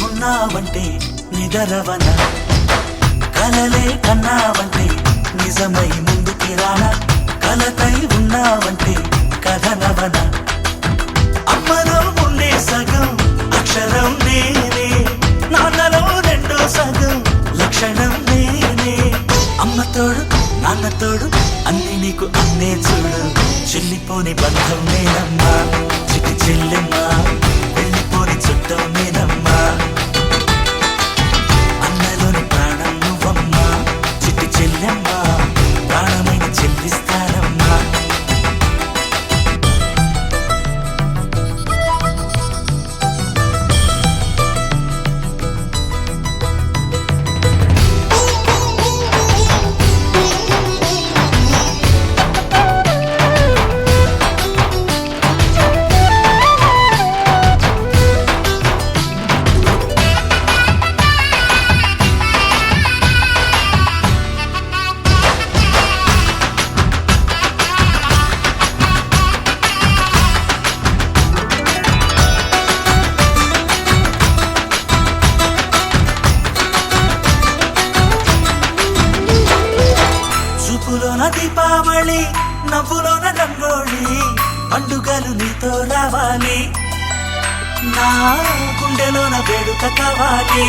ఉన్నావంటే నిదరవన కలలే కన్నావంటే నిజమై ముందుకి రానా కలతై ఉన్నావంటే కథనవన అమ్మలో ఉండే సగం అక్షరం నేనే నాన్నలో రెండో సగం లక్షణం నేనే అమ్మ తోడు నాన్న తోడు అన్ని నీకు అన్నే చూడు చెల్లిపోని బంధం నేనమ్మా చిటి చెల్లెమ్మా వెళ్ళిపోని చుట్టం నేనమ్మా అన్నలోని ప్రాణం నువ్వమ్మా చిటి చెల్లెమ్మా ప్రాణమైన చెల్లిస్తానమ్మా చూపులోన దీపావళి నవ్వులోన రంగోళి పండుగలు నీతో రావాలి నా గుండెలోన వేడుక కావాలి